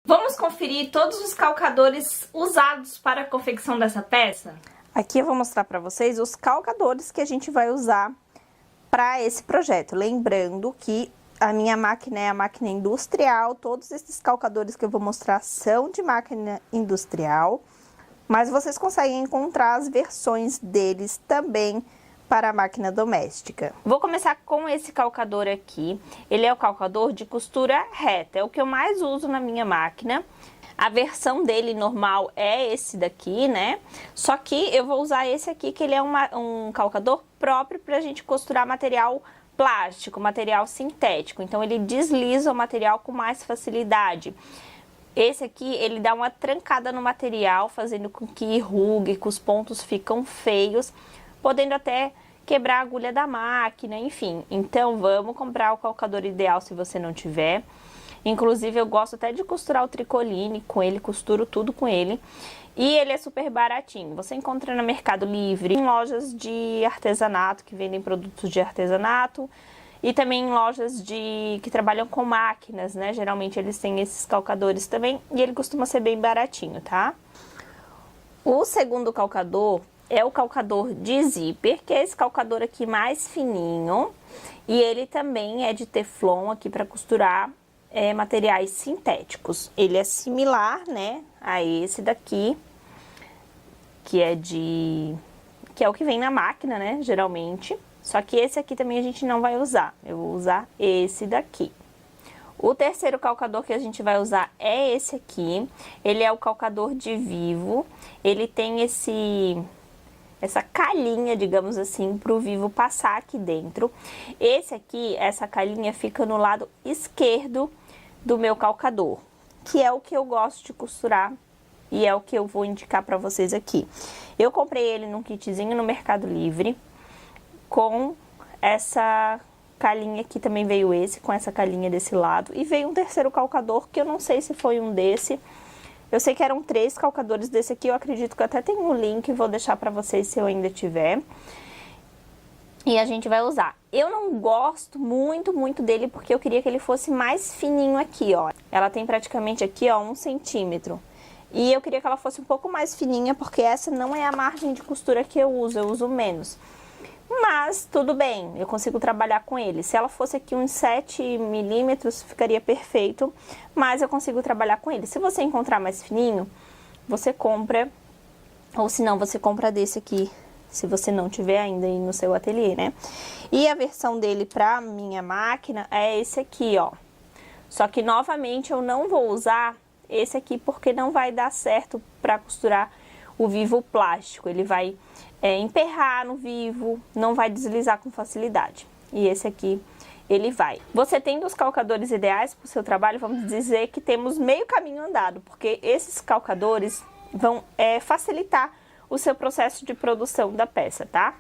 Vamos conferir todos os calcadores usados para a confecção dessa peça? Aqui eu vou mostrar para vocês os calcadores que a gente vai usar para esse projeto. Lembrando que a minha máquina é a máquina industrial, todos esses calcadores que eu vou mostrar são de máquina industrial, mas vocês conseguem encontrar as versões deles também para a máquina doméstica. Vou começar com esse calcador aqui. Ele é o calcador de costura reta, é o que eu mais uso na minha máquina. A versão dele normal é esse daqui, né? Só que eu vou usar esse aqui, que ele é um calcador próprio para a gente costurar material plástico, material sintético. Então ele desliza o material com mais facilidade. Esse aqui, ele dá uma trancada no material, fazendo com que enrugue, que os pontos ficam feios, podendo até quebrar a agulha da máquina, enfim. Então, vamos comprar o calcador ideal se você não tiver. Inclusive, eu gosto até de costurar o tricoline com ele, costuro tudo com ele. E ele é super baratinho. Você encontra no Mercado Livre, em lojas de artesanato, que vendem produtos de artesanato. E também em lojas que trabalham com máquinas, né? Geralmente eles têm esses calcadores também. E ele costuma ser bem baratinho, tá? O segundo calcador é o calcador de zíper, que é esse calcador aqui mais fininho. E ele também é de teflon aqui para costurar materiais sintéticos. Ele é similar, né, a esse daqui, que é o que vem na máquina, né, geralmente. Só que esse aqui também a gente não vai usar. Eu vou usar esse daqui. O terceiro calcador que a gente vai usar é esse aqui. Ele é o calcador de vivo. Ele tem essa calhinha, digamos assim, para o vivo passar aqui dentro. Esse aqui, essa calhinha fica no lado esquerdo do meu calcador, que é o que eu gosto de costurar e é o que eu vou indicar para vocês aqui. Eu comprei ele num kitzinho no Mercado Livre, com essa calhinha aqui também veio esse, com essa calhinha desse lado. E veio um terceiro calcador, que eu não sei se foi um desse. Eu sei que eram 3 calcadores desse aqui, eu acredito que eu até tenho um link, vou deixar pra vocês se eu ainda tiver. E a gente vai usar. Eu não gosto muito dele, porque eu queria que ele fosse mais fininho aqui, ó. Ela tem praticamente aqui, ó, 1 centímetro. E eu queria que ela fosse um pouco mais fininha, porque essa não é a margem de costura que eu uso menos. Mas tudo bem, eu consigo trabalhar com ele. Se ela fosse aqui uns 7 milímetros, ficaria perfeito, mas eu consigo trabalhar com ele. Se você encontrar mais fininho, você compra, ou se não, você compra desse aqui, se você não tiver ainda aí no seu ateliê, né? E a versão dele pra minha máquina é esse aqui, ó. Só que, novamente, eu não vou usar esse aqui, porque não vai dar certo pra costurar o vivo plástico. Ele vai emperrar no vivo, não vai deslizar com facilidade. E esse aqui, ele vai. Você tendo os calcadores ideais para o seu trabalho, vamos dizer que temos meio caminho andado, porque esses calcadores vão facilitar o seu processo de produção da peça, tá?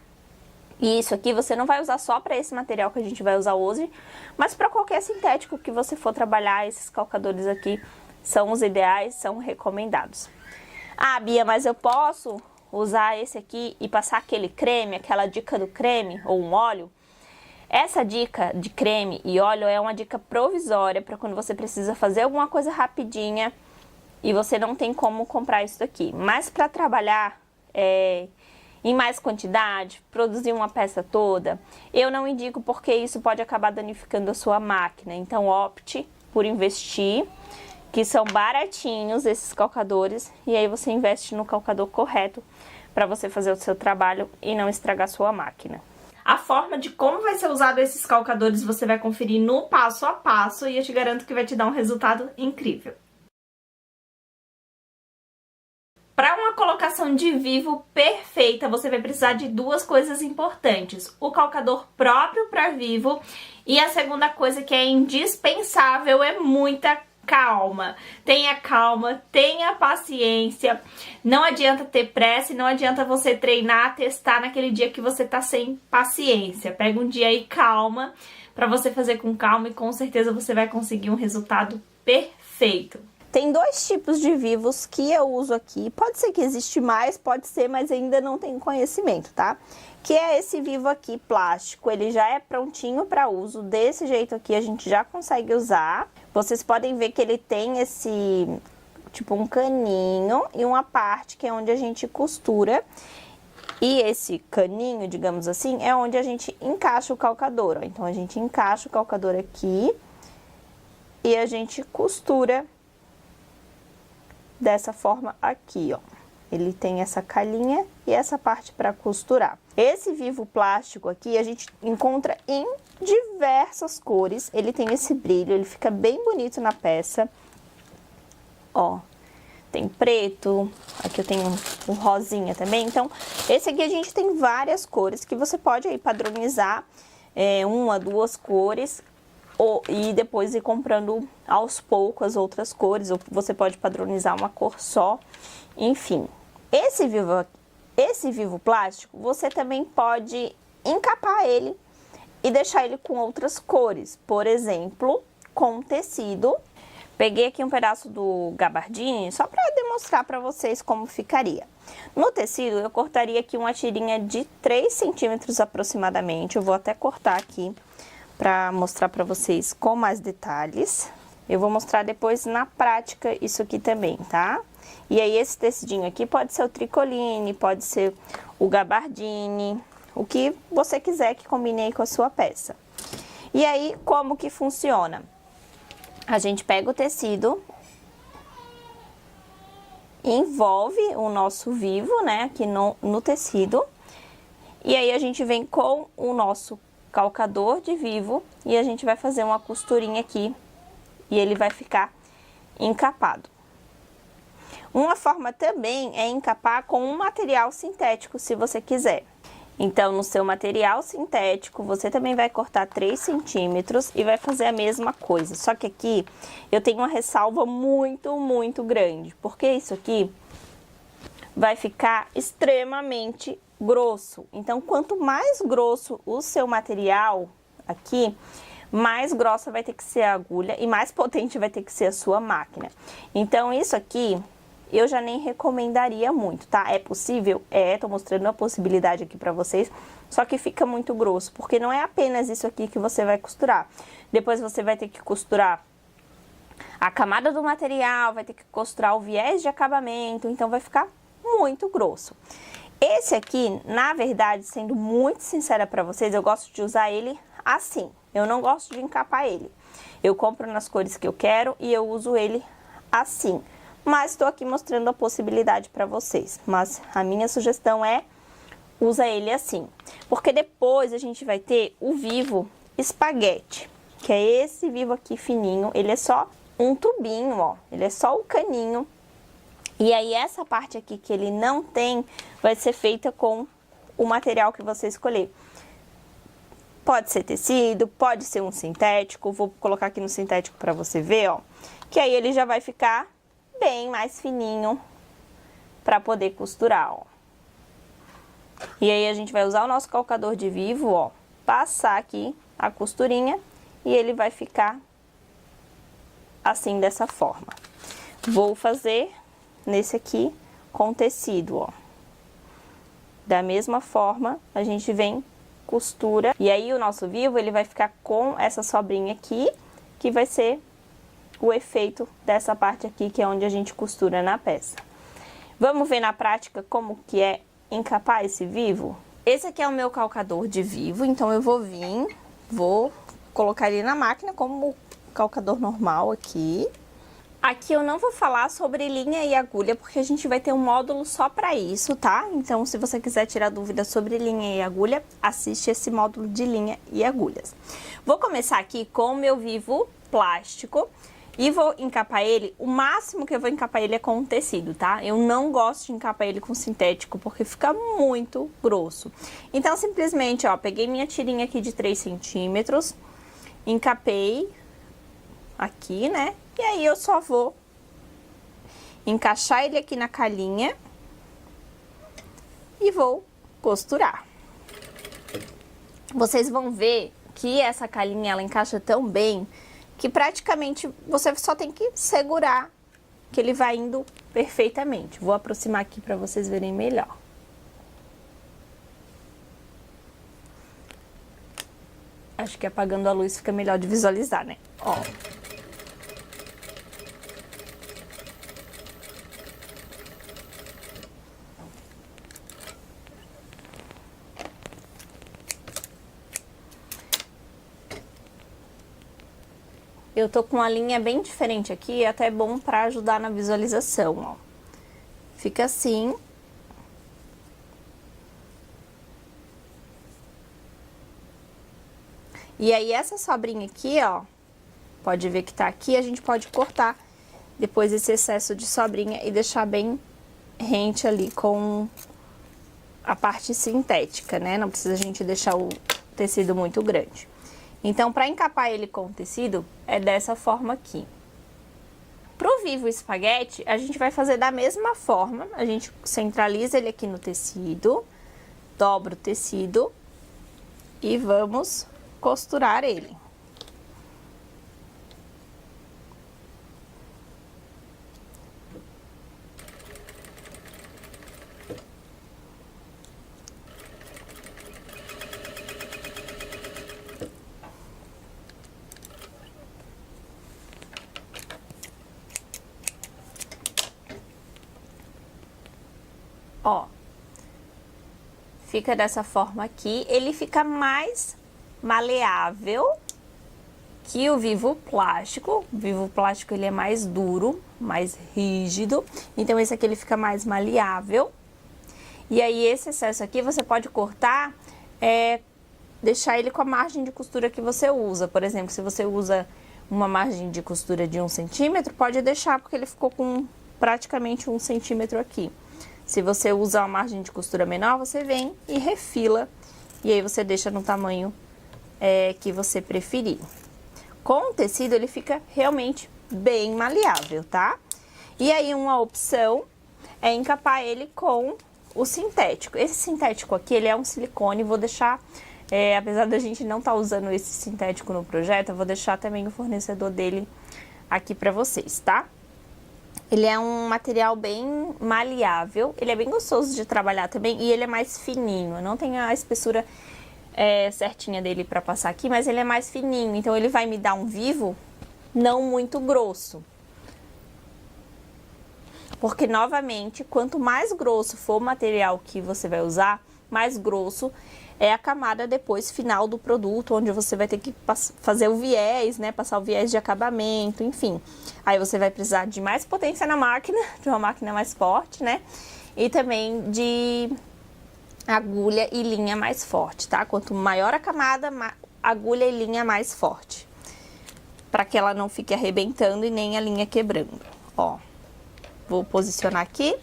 E isso aqui você não vai usar só para esse material que a gente vai usar hoje, mas para qualquer sintético que você for trabalhar, esses calcadores aqui são os ideais, são recomendados. Ah, Bia, mas eu posso usar esse aqui e passar aquele creme, aquela dica do creme ou um óleo? Essa dica de creme e óleo é uma dica provisória para quando você precisa fazer alguma coisa rapidinha e você não tem como comprar isso daqui. Mas para trabalhar em mais quantidade, produzir uma peça toda, eu não indico, porque isso pode acabar danificando a sua máquina. Então opte por investir, que são baratinhos esses calcadores, e aí você investe no calcador correto para você fazer o seu trabalho e não estragar a sua máquina. A forma de como vai ser usado esses calcadores você vai conferir no passo a passo e eu te garanto que vai te dar um resultado incrível. Para uma colocação de vivo perfeita, você vai precisar de 2 coisas importantes. O calcador próprio para vivo e a segunda coisa que é indispensável é muita calma. Tenha paciência. Não adianta ter pressa e não adianta você treinar, testar naquele dia que você tá sem paciência. Pega um dia aí calma, para você fazer com calma e com certeza você vai conseguir um resultado perfeito. Tem 2 tipos de vivos que eu uso aqui. Pode ser que existe mais, pode ser, mas ainda não tenho conhecimento, tá? Que é esse vivo aqui plástico. Ele já é prontinho para uso. Desse jeito aqui a gente já consegue usar. vocês podem ver que ele tem esse, tipo, um caninho e uma parte que é onde a gente costura. E esse caninho, digamos assim, é onde a gente encaixa o calcador, ó. Então, a gente encaixa o calcador aqui e a gente costura dessa forma aqui, ó. Ele tem essa calhinha e essa parte para costurar. Esse vivo plástico aqui a gente encontra em diversas cores. Ele tem esse brilho, ele fica bem bonito na peça. Ó, tem preto, aqui eu tenho um rosinha também. Então, esse aqui a gente tem várias cores que você pode aí padronizar, uma, duas cores, e depois ir comprando aos poucos as outras cores, ou você pode padronizar uma cor só, enfim. Esse vivo plástico, você também pode encapar ele e deixar ele com outras cores, por exemplo, com tecido. Peguei aqui um pedaço do gabardine só para demonstrar para vocês como ficaria. No tecido, eu cortaria aqui uma tirinha de 3 centímetros aproximadamente. Eu vou até cortar aqui para mostrar para vocês com mais detalhes. Eu vou mostrar depois na prática isso aqui também, tá? E aí esse tecidinho aqui pode ser o tricoline, pode ser o gabardine, o que você quiser que combine aí com a sua peça. E aí, como que funciona? A gente pega o tecido, envolve o nosso vivo, né, aqui no tecido, e aí a gente vem com o nosso calcador de vivo e a gente vai fazer uma costurinha aqui e ele vai ficar encapado. Uma forma também é encapar com um material sintético, se você quiser. Então, no seu material sintético, você também vai cortar 3 centímetros e vai fazer a mesma coisa. Só que aqui eu tenho uma ressalva muito, muito grande, porque isso aqui vai ficar extremamente grosso. Então, quanto mais grosso o seu material aqui, mais grossa vai ter que ser a agulha e mais potente vai ter que ser a sua máquina. Então, isso aqui eu já nem recomendaria muito, tá? É possível? Tô mostrando a possibilidade aqui pra vocês, só que fica muito grosso, porque não é apenas isso aqui que você vai costurar. Depois você vai ter que costurar a camada do material, vai ter que costurar o viés de acabamento, então vai ficar muito grosso. Esse aqui, na verdade, sendo muito sincera pra vocês, eu gosto de usar ele assim. Eu não gosto de encapar ele. Eu compro nas cores que eu quero e eu uso ele assim. Mas estou aqui mostrando a possibilidade para vocês. Mas a minha sugestão é, usa ele assim. Porque depois a gente vai ter o vivo espaguete, que é esse vivo aqui fininho. Ele é só um tubinho, ó. Ele é só o caninho. E aí essa parte aqui que ele não tem, vai ser feita com o material que você escolher. Pode ser tecido, pode ser um sintético. Vou colocar aqui no sintético para você ver, ó. Que aí ele já vai ficar bem mais fininho para poder costurar, ó. E aí a gente vai usar o nosso calcador de vivo, ó, passar aqui a costurinha e ele vai ficar assim, dessa forma. Vou fazer nesse aqui com tecido, ó. Da mesma forma, a gente vem, costura, e aí o nosso vivo, ele vai ficar com essa sobrinha aqui, que vai ser o efeito dessa parte aqui, que é onde a gente costura na peça. Vamos ver na prática como que é encapar esse vivo? Esse aqui é o meu calcador de vivo, então eu vou colocar ele na máquina como calcador normal aqui. Aqui eu não vou falar sobre linha e agulha, porque a gente vai ter um módulo só para isso, tá? Então, se você quiser tirar dúvidas sobre linha e agulha, assiste esse módulo de linha e agulhas. Vou começar aqui com o meu vivo plástico. E vou encapar ele, o máximo que eu vou encapar ele é com tecido, tá? Eu não gosto de encapar ele com sintético, porque fica muito grosso. Então, simplesmente, ó, peguei minha tirinha aqui de 3 centímetros, encapei aqui, né? E aí, eu só vou encaixar ele aqui na calhinha e vou costurar. Vocês vão ver que essa calhinha, ela encaixa tão bem que praticamente você só tem que segurar que ele vai indo perfeitamente. Vou aproximar aqui para vocês verem melhor. Acho que apagando a luz fica melhor de visualizar, né? Ó. Eu tô com uma linha bem diferente aqui, é até bom pra ajudar na visualização, ó. Fica assim. E aí, essa sobrinha aqui, ó, pode ver que tá aqui, a gente pode cortar depois esse excesso de sobrinha e deixar bem rente ali com a parte sintética, né? Não precisa a gente deixar o tecido muito grande. Então, para encapar ele com o tecido, é dessa forma aqui. Pro vivo espaguete, a gente vai fazer da mesma forma. A gente centraliza ele aqui no tecido, dobra o tecido e vamos costurar ele. Ó, fica dessa forma aqui, ele fica mais maleável que o vivo plástico. O vivo plástico ele é mais duro, mais rígido, então esse aqui ele fica mais maleável. E aí esse excesso aqui você pode cortar, deixar ele com a margem de costura que você usa. Por exemplo, se você usa uma margem de costura de 1 centímetro, pode deixar porque ele ficou com praticamente 1 centímetro aqui. Se você usa uma margem de costura menor, você vem e refila. E aí você deixa no tamanho que você preferir. Com o tecido, ele fica realmente bem maleável, tá? E aí, uma opção é encapar ele com o sintético. Esse sintético aqui, ele é um silicone. Vou deixar, apesar da gente não estar usando esse sintético no projeto, eu vou deixar também o fornecedor dele aqui pra vocês, tá? Ele é um material bem maleável, ele é bem gostoso de trabalhar também e ele é mais fininho. Eu não tenho a espessura certinha dele pra passar aqui, mas ele é mais fininho, então ele vai me dar um vivo não muito grosso. Porque, novamente, quanto mais grosso for o material que você vai usar, mais grosso é a camada depois final do produto, onde você vai ter que fazer o viés, né? Passar o viés de acabamento, enfim. Aí você vai precisar de mais potência na máquina, de uma máquina mais forte, né? E também de agulha e linha mais forte, tá? Quanto maior a camada, agulha e linha mais forte. Para que ela não fique arrebentando e nem a linha quebrando. Ó, vou posicionar aqui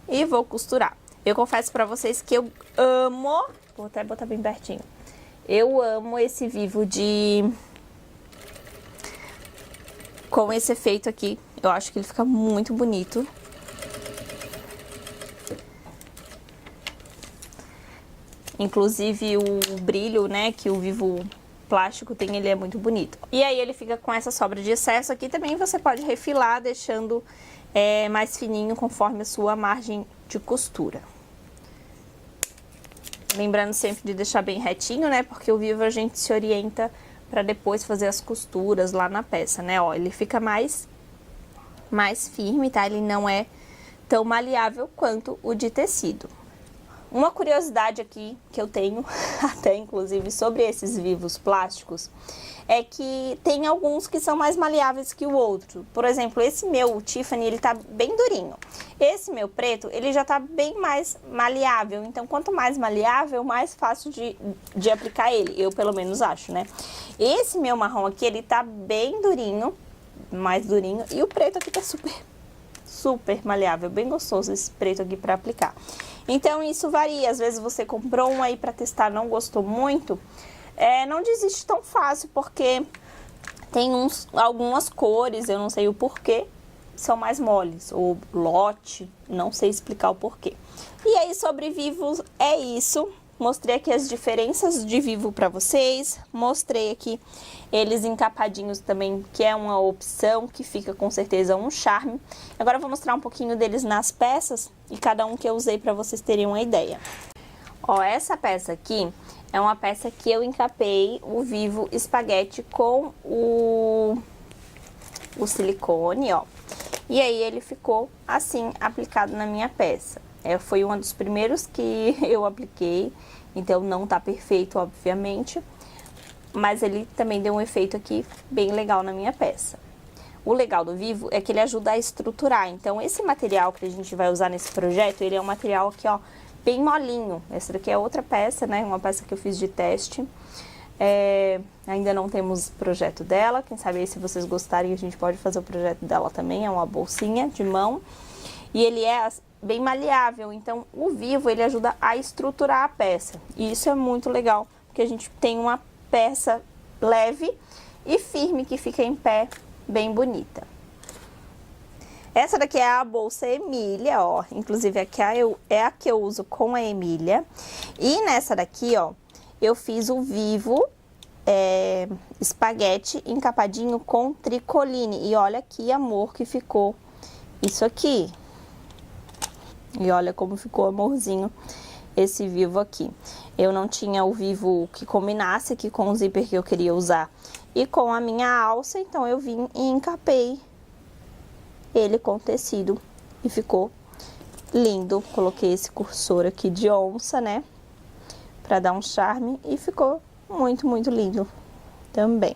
e vou costurar. Eu confesso pra vocês que eu amo... Vou até botar bem pertinho. Eu amo esse vivo com esse efeito aqui. Eu acho que ele fica muito bonito. Inclusive o brilho, né, que o vivo plástico tem, ele é muito bonito. E aí ele fica com essa sobra de excesso aqui. Também você pode refilar, deixando mais fininho conforme a sua margem de costura. Lembrando sempre de deixar bem retinho, né? Porque o vivo a gente se orienta para depois fazer as costuras lá na peça, né? Ó, ele fica mais firme, tá? Ele não é tão maleável quanto o de tecido. Uma curiosidade aqui que eu tenho, até inclusive sobre esses vivos plásticos, é que tem alguns que são mais maleáveis que o outro. Por exemplo, esse meu, o Tiffany, ele tá bem durinho. Esse meu preto, ele já tá bem mais maleável. Então, quanto mais maleável, mais fácil de aplicar ele. Eu, pelo menos, acho, né? Esse meu marrom aqui, ele tá bem durinho, mais durinho. E o preto aqui tá super maleável. Bem gostoso esse preto aqui pra aplicar. Então, isso varia. Às vezes, você comprou um aí pra testar, não gostou muito. Não desiste tão fácil, porque tem algumas cores, eu não sei o porquê, são mais moles, ou lote, não sei explicar o porquê. E aí, sobre vivos, é isso. Mostrei aqui as diferenças de vivo pra vocês, mostrei aqui eles encapadinhos também, que é uma opção, que fica com certeza um charme. Agora eu vou mostrar um pouquinho deles nas peças, e cada um que eu usei pra vocês terem uma ideia. Ó, essa peça aqui é uma peça que eu encapei o vivo espaguete com o silicone, ó. E aí ele ficou assim, aplicado na minha peça. Foi um dos primeiros que eu apliquei, então não tá perfeito, obviamente. mas ele também deu um efeito aqui bem legal na minha peça. O legal do Vivo é que ele ajuda a estruturar. Então, esse material que a gente vai usar nesse projeto, ele é um material aqui, ó, bem molinho. Essa daqui é outra peça, né? Uma peça que eu fiz de teste. Ainda não temos projeto dela. Quem sabe aí, se vocês gostarem, a gente pode fazer o projeto dela também. É uma bolsinha de mão. E ele é bem maleável. Então, o Vivo, ele ajuda a estruturar a peça. E isso é muito legal, porque a gente tem uma peça leve e firme que fica em pé, bem bonita. Essa daqui é a bolsa Emília, ó. Inclusive, aqui é a que eu uso com a Emília. E nessa daqui, ó, eu fiz o Vivo espaguete encapadinho com tricoline. E olha que amor que ficou isso aqui. E olha como ficou amorzinho esse Vivo aqui. Eu não tinha o Vivo que combinasse aqui com o zíper que eu queria usar e com a minha alça, então eu vim e encapei ele com tecido e ficou lindo. Coloquei esse cursor aqui de onça, né, pra dar um charme, e ficou muito, muito lindo também.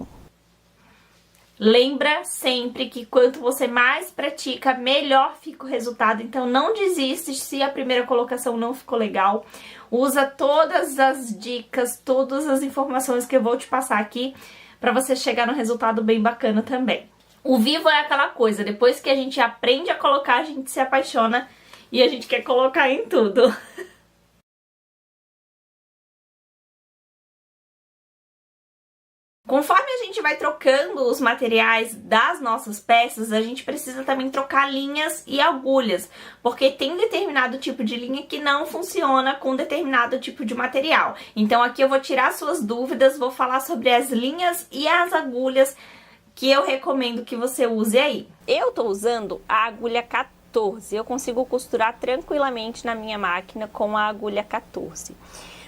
Lembra sempre que quanto você mais pratica, melhor fica o resultado. Então não desiste se a primeira colocação não ficou legal. Usa todas as dicas, todas as informações que eu vou te passar aqui para você chegar no resultado bem bacana também. O Vivo é aquela coisa, depois que a gente aprende a colocar, a gente se apaixona e a gente quer colocar em tudo. Conforme a gente vai trocando os materiais das nossas peças, a gente precisa também trocar linhas e agulhas, porque tem determinado tipo de linha que não funciona com determinado tipo de material. Então aqui eu vou tirar suas dúvidas, vou falar sobre as linhas e as agulhas que eu recomendo que você use aí. Eu tô usando a agulha 14, eu consigo costurar tranquilamente na minha máquina com a agulha 14.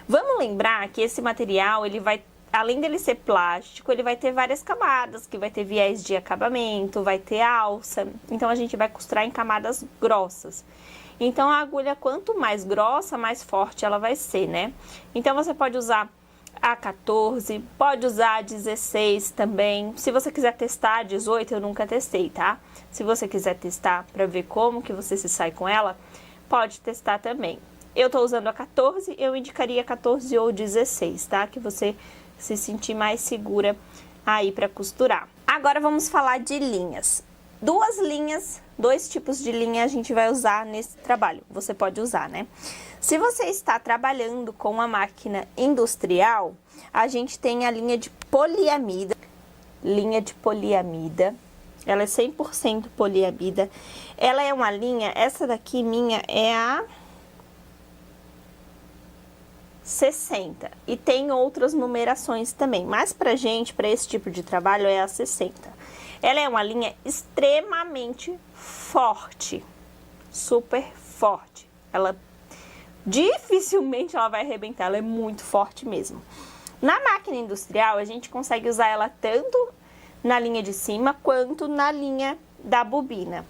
Vamos lembrar que esse material, ele vai, além dele ser plástico, ele vai ter várias camadas, que vai ter viés de acabamento, vai ter alça. Então, a gente vai costurar em camadas grossas. Então, a agulha, quanto mais grossa, mais forte ela vai ser, né? Então, você pode usar a 14, pode usar a 16 também. Se você quiser testar a 18, eu nunca testei, tá? Se você quiser testar para ver como que você se sai com ela, pode testar também. Eu tô usando a 14, eu indicaria 14 ou 16, tá? Que você se sentir mais segura aí para costurar. Agora vamos falar de linhas. Dois tipos de linha a gente vai usar nesse trabalho. Você pode usar, né? Se você está trabalhando com uma máquina industrial, a gente tem a linha de poliamida. Ela é 100% poliamida. Ela é uma linha, essa daqui minha é a 60 e tem outras numerações também, mas pra gente, pra esse tipo de trabalho, é a 60. Ela é uma linha extremamente forte, super forte. Ela dificilmente ela vai arrebentar, ela é muito forte mesmo. Na máquina industrial, a gente consegue usar ela tanto na linha de cima quanto na linha da bobina.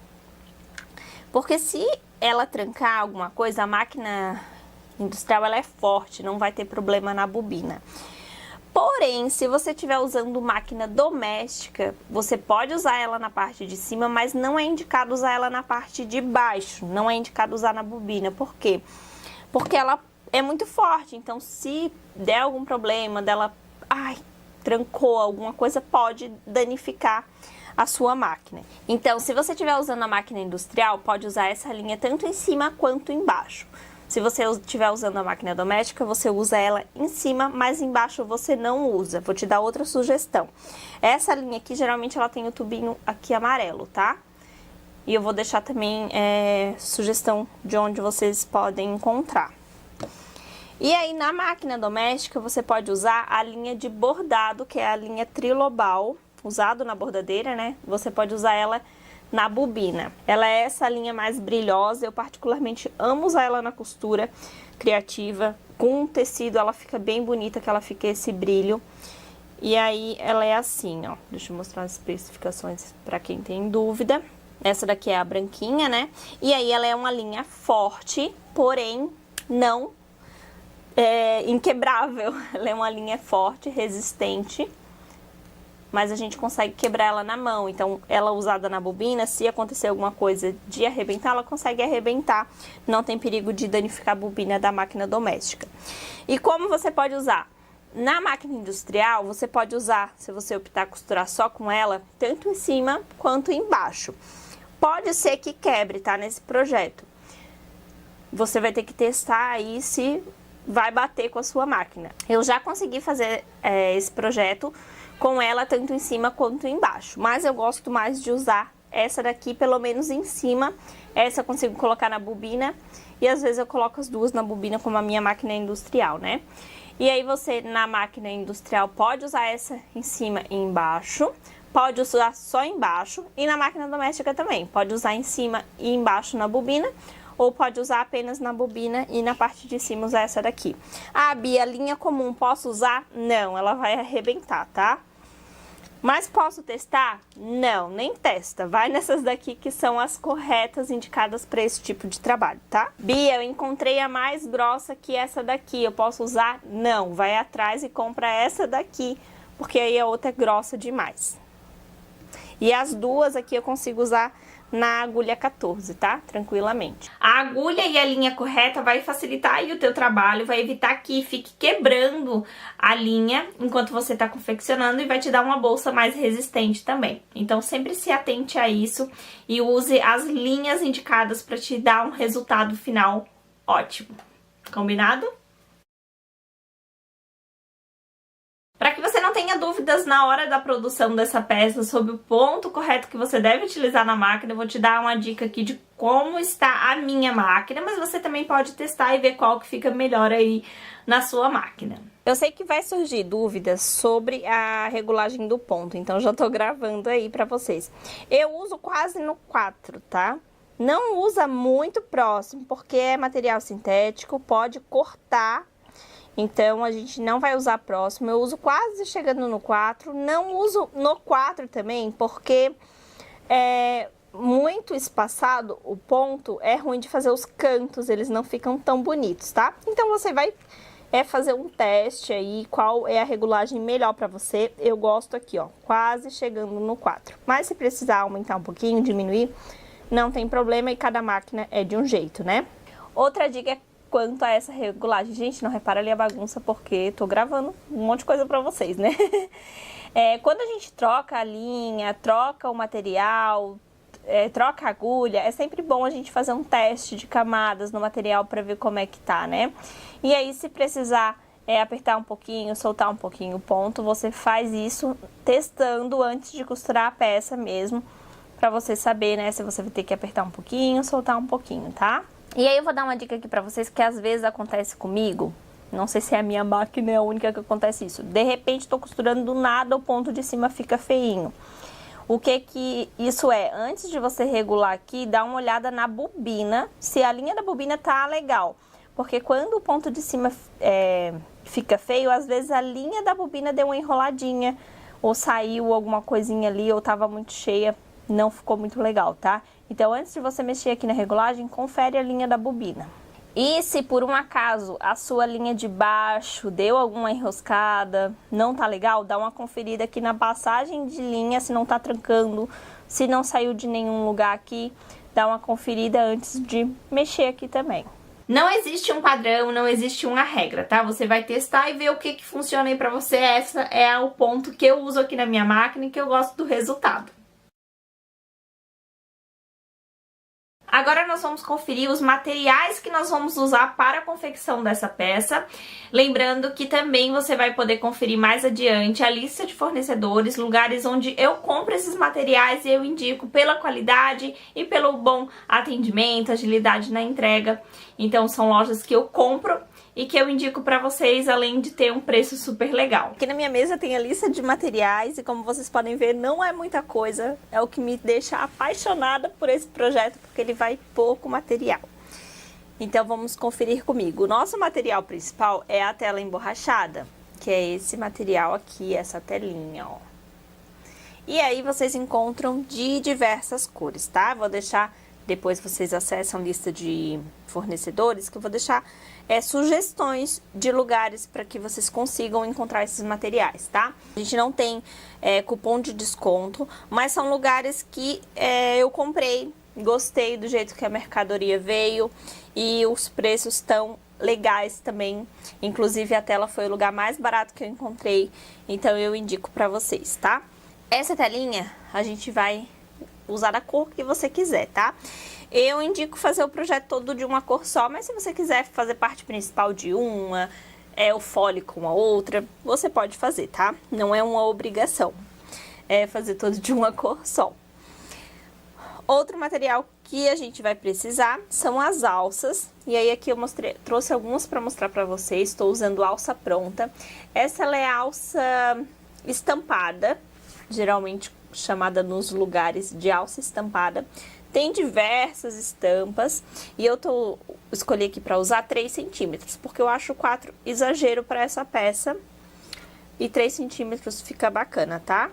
Porque se ela trancar alguma coisa, a máquina industrial ela é forte, não vai ter problema na bobina. Porém, se você estiver usando máquina doméstica, você pode usar ela na parte de cima, mas não é indicado usar ela na parte de baixo, não é indicado usar na bobina. Por quê? Porque ela é muito forte, então se der algum problema dela, trancou alguma coisa, pode danificar a sua máquina. Então, se você estiver usando a máquina industrial, pode usar essa linha tanto em cima quanto embaixo. Se você estiver usando a máquina doméstica, você usa ela em cima, mas embaixo você não usa. Vou te dar outra sugestão. Essa linha aqui, geralmente ela tem o tubinho aqui amarelo, tá? E eu vou deixar também sugestão de onde vocês podem encontrar. E aí, na máquina doméstica, você pode usar a linha de bordado, que é a linha trilobal, usado na bordadeira, né? Você pode usar ela na bobina. Ela é essa linha mais brilhosa, eu particularmente amo usar ela na costura criativa. Com tecido ela fica bem bonita, que ela fica esse brilho. E aí ela é assim, ó. Deixa eu mostrar as especificações para quem tem dúvida. Essa daqui é a branquinha, né? E aí ela é uma linha forte, porém não inquebrável. Ela é uma linha forte, resistente, mas a gente consegue quebrar ela na mão. Então, ela usada na bobina, se acontecer alguma coisa de arrebentar, ela consegue arrebentar. Não tem perigo de danificar a bobina da máquina doméstica. E como você pode usar? Na máquina industrial, você pode usar, se você optar costurar só com ela, tanto em cima quanto embaixo. Pode ser que quebre, tá? Nesse projeto. Você vai ter que testar aí se vai bater com a sua máquina. Eu já consegui fazer esse projeto com ela tanto em cima quanto embaixo, mas eu gosto mais de usar essa daqui, pelo menos em cima. Essa eu consigo colocar na bobina e às vezes eu coloco as duas na bobina como a minha máquina industrial, né? E aí você, na máquina industrial, pode usar essa em cima e embaixo, pode usar só embaixo, e na máquina doméstica também, pode usar em cima e embaixo na bobina, ou pode usar apenas na bobina e na parte de cima usar essa daqui. Ah, Bia, linha comum, posso usar? Não, ela vai arrebentar, tá? Mas posso testar? Não, nem testa. Vai nessas daqui que são as corretas indicadas para esse tipo de trabalho, tá? Bia, eu encontrei a mais grossa que essa daqui. Eu posso usar? Não. Vai atrás e compra essa daqui, porque aí a outra é grossa demais. E as duas aqui eu consigo usar na agulha 14, tá? Tranquilamente. A agulha e a linha correta vai facilitar aí o teu trabalho, vai evitar que fique quebrando a linha enquanto você tá confeccionando e vai te dar uma bolsa mais resistente também. Então sempre se atente a isso e use as linhas indicadas para te dar um resultado final ótimo. Combinado? Para que você não tenha dúvidas na hora da produção dessa peça sobre o ponto correto que você deve utilizar na máquina, eu vou te dar uma dica aqui de como está a minha máquina, mas você também pode testar e ver qual que fica melhor aí na sua máquina. Eu sei que vai surgir dúvidas sobre a regulagem do ponto, então já tô gravando aí para vocês. Eu uso quase no 4, tá? Não usa muito próximo, porque é material sintético, pode cortar. Então, a gente não vai usar próximo. Eu uso quase chegando no 4. Não uso no 4 também, porque é muito espaçado o ponto. É ruim de fazer os cantos, eles não ficam tão bonitos, tá? Então, você vai fazer um teste aí, qual é a regulagem melhor pra você. Eu gosto aqui, ó, quase chegando no 4. Mas se precisar aumentar um pouquinho, diminuir, não tem problema e cada máquina é de um jeito, né? Outra dica é quanto a essa regulagem. Gente, não repara ali a bagunça porque tô gravando um monte de coisa pra vocês, né? Quando a gente troca a linha, troca o material, troca a agulha, é sempre bom a gente fazer um teste de camadas no material pra ver como é que tá, né? E aí, se precisar apertar um pouquinho, soltar um pouquinho o ponto, você faz isso testando antes de costurar a peça mesmo, pra você saber, né, se você vai ter que apertar um pouquinho, soltar um pouquinho, tá? E aí eu vou dar uma dica aqui pra vocês que às vezes acontece comigo. Não sei se é a minha máquina é a única que acontece isso. De repente tô costurando do nada, o ponto de cima fica feinho. O que isso é? Antes de você regular aqui, dá uma olhada na bobina, se a linha da bobina tá legal. Porque quando o ponto de cima fica feio, às vezes a linha da bobina deu uma enroladinha, ou saiu alguma coisinha ali, ou tava muito cheia, não ficou muito legal, tá? Então, antes de você mexer aqui na regulagem, confere a linha da bobina. E se por um acaso a sua linha de baixo deu alguma enroscada, não tá legal, dá uma conferida aqui na passagem de linha, se não tá trancando, se não saiu de nenhum lugar aqui, dá uma conferida antes de mexer aqui também. Não existe um padrão, não existe uma regra, tá? Você vai testar e ver o que funciona aí pra você. Essa é o ponto que eu uso aqui na minha máquina e que eu gosto do resultado. Agora nós vamos conferir os materiais que nós vamos usar para a confecção dessa peça. Lembrando que também você vai poder conferir mais adiante a lista de fornecedores, lugares onde eu compro esses materiais e eu indico pela qualidade e pelo bom atendimento, agilidade na entrega. Então são lojas que eu compro e que eu indico pra vocês, além de ter um preço super legal. Aqui na minha mesa tem a lista de materiais e como vocês podem ver, não é muita coisa. É o que me deixa apaixonada por esse projeto, porque ele vai pouco material. Então vamos conferir comigo. O nosso material principal é a tela emborrachada, que é esse material aqui, essa telinha, ó. E aí vocês encontram de diversas cores, tá? Vou deixar depois vocês acessam a lista de fornecedores, que eu vou deixar sugestões de lugares para que vocês consigam encontrar esses materiais, tá? A gente não tem cupom de desconto, mas são lugares que eu comprei, gostei do jeito que a mercadoria veio e os preços estão legais também. Inclusive a tela foi o lugar mais barato que eu encontrei, então eu indico para vocês, tá? Essa telinha a gente vai usar da cor que você quiser, tá? Eu indico fazer o projeto todo de uma cor só, mas se você quiser fazer parte principal de uma, o fole com a outra, você pode fazer, tá? Não é uma obrigação fazer todo de uma cor só. Outro material que a gente vai precisar são as alças. E aí aqui eu trouxe algumas para mostrar para vocês. Estou usando alça pronta. Essa ela é alça estampada, geralmente chamada nos lugares de alça estampada. Tem diversas estampas e eu escolhi aqui para usar 3 centímetros, porque eu acho 4 exagero para essa peça e 3 centímetros fica bacana, tá?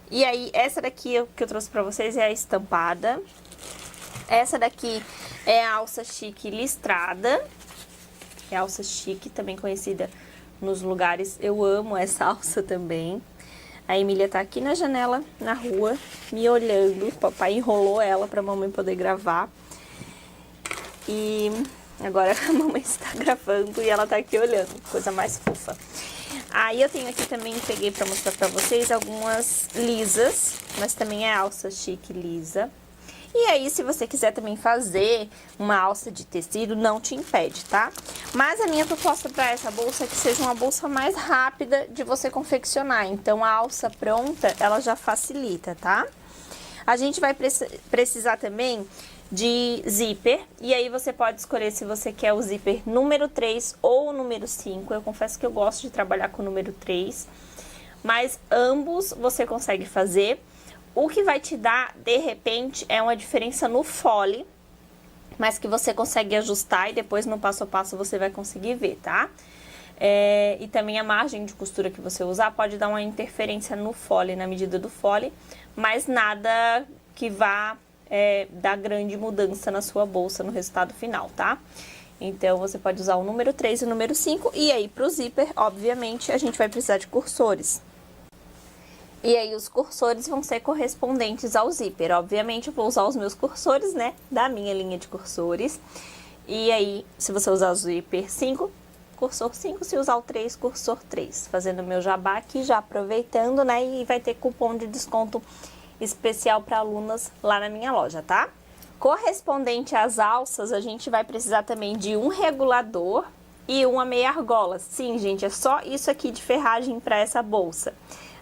E aí, essa daqui que eu trouxe pra vocês é a estampada. Essa daqui é a alça chique listrada. É a alça chique, também conhecida nos lugares. Eu amo essa alça também. A Emília tá aqui na janela, na rua, me olhando. O papai enrolou ela pra mamãe poder gravar. E agora a mamãe está gravando e ela tá aqui olhando. Coisa mais fofa. Aí eu tenho aqui também, peguei pra mostrar pra vocês algumas lisas, mas também é alça chique lisa. E aí, se você quiser também fazer uma alça de tecido, não te impede, tá? Mas a minha proposta pra essa bolsa é que seja uma bolsa mais rápida de você confeccionar. Então, a alça pronta, ela já facilita, tá? A gente vai precisar também de zíper, e aí você pode escolher se você quer o zíper número 3 ou o número 5. Eu confesso que eu gosto de trabalhar com o número 3, mas ambos você consegue fazer. O que vai te dar, de repente, é uma diferença no fole, mas que você consegue ajustar e depois no passo a passo você vai conseguir ver, tá? E também a margem de costura que você usar pode dar uma interferência no fole, na medida do fole, mas nada que vá dar grande mudança na sua bolsa no resultado final, tá? Então, você pode usar o número 3 e o número 5. E aí, pro zíper, obviamente, a gente vai precisar de cursores. E aí, os cursores vão ser correspondentes ao zíper. Obviamente, eu vou usar os meus cursores, né? Da minha linha de cursores. E aí, se você usar o zíper 5, cursor 5. Se usar o 3, cursor 3. Fazendo o meu jabá aqui, já aproveitando, né? E vai ter cupom de desconto especial para alunas lá na minha loja, tá? Correspondente às alças, a gente vai precisar também de um regulador e uma meia argola. Sim, gente, é só isso aqui de ferragem para essa bolsa.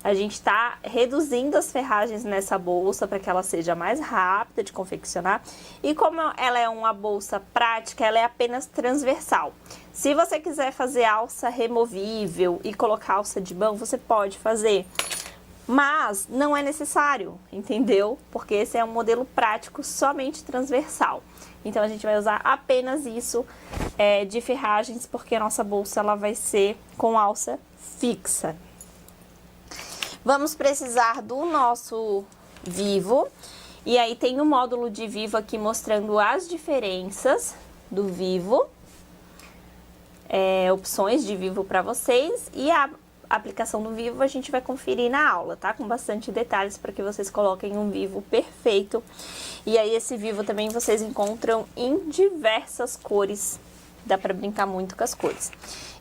A gente tá reduzindo as ferragens nessa bolsa para que ela seja mais rápida de confeccionar. E como ela é uma bolsa prática, ela é apenas transversal. Se você quiser fazer alça removível e colocar alça de mão, você pode fazer. Mas não é necessário, entendeu? Porque esse é um modelo prático somente transversal. Então, a gente vai usar apenas isso de ferragens, porque a nossa bolsa ela vai ser com alça fixa. Vamos precisar do nosso vivo. E aí, tem um módulo de vivo aqui mostrando as diferenças do vivo. Opções de vivo para vocês. E a aplicação do vivo a gente vai conferir na aula, tá? Com bastante detalhes para que vocês coloquem um vivo perfeito. E aí esse vivo também vocês encontram em diversas cores. Dá para brincar muito com as cores.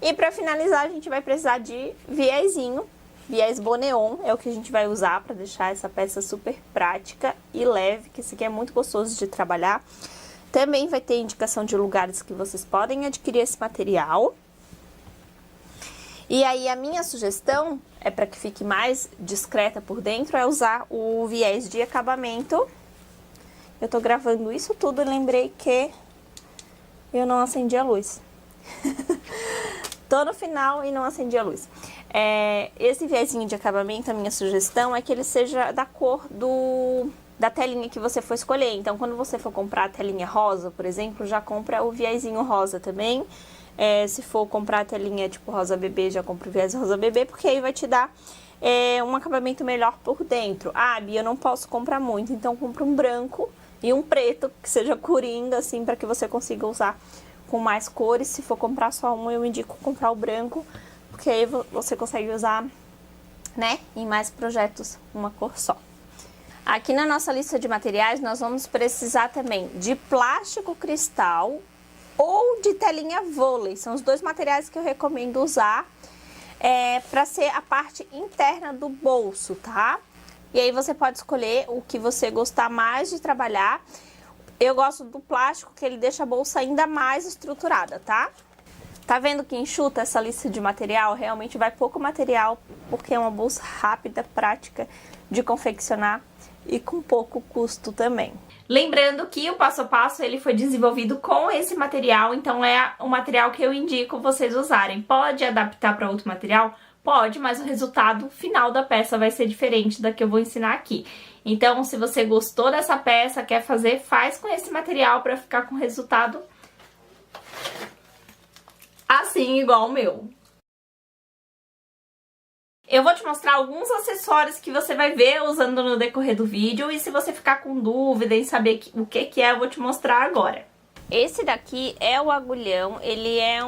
E para finalizar a gente vai precisar de viezinho. Viés Boneon é o que a gente vai usar para deixar essa peça super prática e leve, que esse aqui é muito gostoso de trabalhar. Também vai ter indicação de lugares que vocês podem adquirir esse material. E aí, a minha sugestão, para que fique mais discreta por dentro, é usar o viés de acabamento. Eu tô gravando isso tudo e lembrei que eu não acendi a luz. Tô no final e não acendi a luz. Esse viésinho de acabamento, a minha sugestão é que ele seja da cor da telinha que você for escolher. Então, quando você for comprar a telinha rosa, por exemplo, já compra o viésinho rosa também. Se for comprar a telinha tipo rosa bebê, já compra o viés rosa bebê, porque aí vai te dar um acabamento melhor por dentro. Ah, Bia, eu não posso comprar muito, então compra um branco E um preto, que seja coringa, assim, para que você consiga usar com mais cores. Se for comprar só um, eu indico comprar o branco, porque aí você consegue usar, né, em mais projetos uma cor só. Aqui na nossa lista de materiais, nós vamos precisar também de plástico cristal ou de telinha vôlei. São os dois materiais que eu recomendo usar para ser a parte interna do bolso, tá? E aí você pode escolher o que você gostar mais de trabalhar. Eu gosto do plástico, que ele deixa a bolsa ainda mais estruturada, tá? Tá vendo que enxuta essa lista de material? Realmente vai pouco material, porque é uma bolsa rápida, prática de confeccionar e com pouco custo também. Lembrando que o passo a passo ele foi desenvolvido com esse material, então é o material que eu indico vocês usarem. Pode adaptar para outro material? Pode, mas o resultado final da peça vai ser diferente da que eu vou ensinar aqui. Então, se você gostou dessa peça, quer fazer, faz com esse material para ficar com resultado assim, igual o meu. Eu vou te mostrar alguns acessórios que você vai ver usando no decorrer do vídeo, e se você ficar com dúvida em saber o que é, eu vou te mostrar agora. Esse daqui é o agulhão, ele é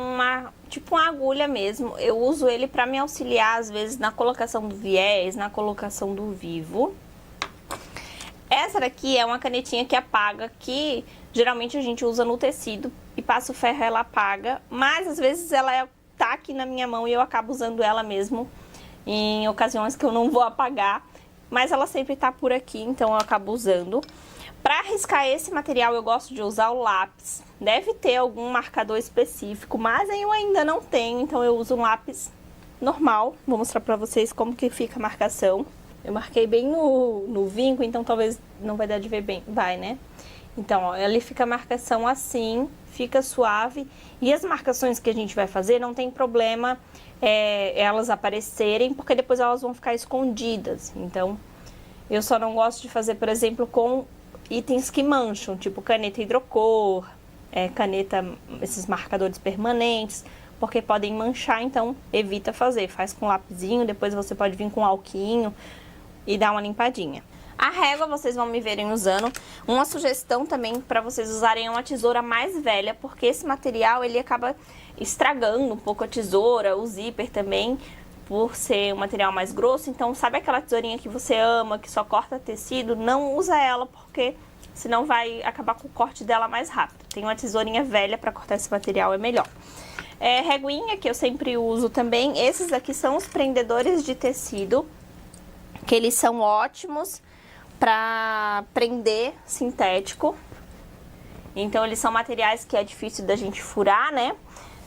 tipo uma agulha mesmo. Eu uso ele para me auxiliar às vezes na colocação do viés, na colocação do vivo. Essa daqui é uma canetinha que apaga, que geralmente a gente usa no tecido e passa o ferro, ela apaga, mas às vezes ela tá aqui na minha mão e eu acabo usando ela mesmo em ocasiões que eu não vou apagar, mas ela sempre tá por aqui, então eu acabo usando. Para riscar esse material eu gosto de usar o lápis. Deve ter algum marcador específico, mas eu ainda não tenho, então eu uso um lápis normal. Vou mostrar pra vocês como que fica a marcação. Eu marquei bem no vinco, então talvez não vai dar de ver bem. Vai, né? Então, ó, ali fica a marcação assim, fica suave. E as marcações que a gente vai fazer, não tem problema elas aparecerem, porque depois elas vão ficar escondidas. Então, eu só não gosto de fazer, por exemplo, com itens que mancham, tipo caneta hidrocor, caneta, esses marcadores permanentes, porque podem manchar, então evita fazer. Faz com lapisinho, depois você pode vir com alquinho e dar uma limpadinha. A régua vocês vão me verem usando. Uma sugestão também para vocês usarem é uma tesoura mais velha, porque esse material ele acaba estragando um pouco a tesoura, o zíper também, por ser um material mais grosso. Então, sabe aquela tesourinha que você ama, que só corta tecido? Não usa ela, porque senão vai acabar com o corte dela mais rápido. Tem uma tesourinha velha para cortar esse material, é melhor. Reguinha, que eu sempre uso também. Esses aqui são os prendedores de tecido, que eles são ótimos para prender sintético. Então, eles são materiais que é difícil da gente furar, né?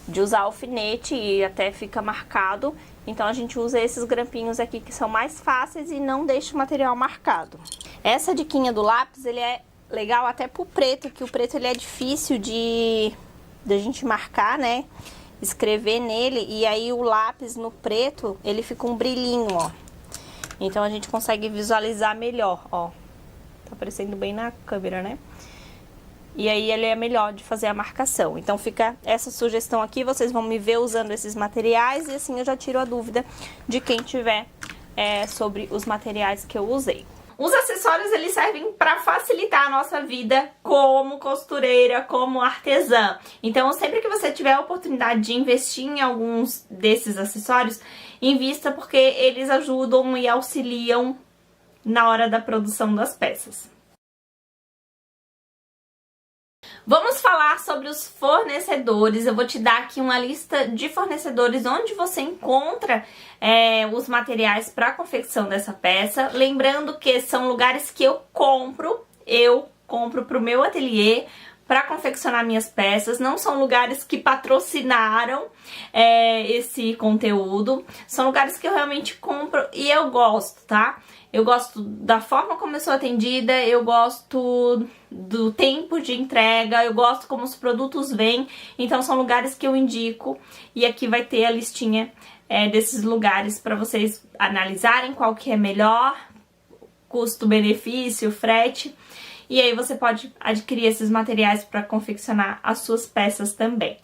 De usar alfinete e até fica marcado. Então, a gente usa esses grampinhos aqui que são mais fáceis e não deixa o material marcado. Essa diquinha do lápis, ele é legal até pro preto, que o preto ele é difícil de gente marcar, né? Escrever nele, e aí o lápis no preto, ele fica um brilhinho, ó. Então, a gente consegue visualizar melhor, ó. Tá aparecendo bem na câmera, né? E aí, ele é melhor de fazer a marcação. Então, fica essa sugestão aqui. Vocês vão me ver usando esses materiais. E assim, eu já tiro a dúvida de quem tiver sobre os materiais que eu usei. Os acessórios, eles servem para facilitar a nossa vida como costureira, como artesã. Então, sempre que você tiver a oportunidade de investir em alguns desses acessórios, invista, porque eles ajudam e auxiliam na hora da produção das peças. Vamos falar sobre os fornecedores. Eu vou te dar aqui uma lista de fornecedores onde você encontra os materiais para a confecção dessa peça. Lembrando que são lugares que eu compro para o meu ateliê para confeccionar minhas peças. Não são lugares que patrocinaram esse conteúdo. São lugares que eu realmente compro e eu gosto, tá? Eu gosto da forma como eu sou atendida, eu gosto do tempo de entrega, eu gosto como os produtos vêm. Então são lugares que eu indico, e aqui vai ter a listinha desses lugares para vocês analisarem qual que é melhor, custo-benefício, frete. E aí você pode adquirir esses materiais para confeccionar as suas peças também.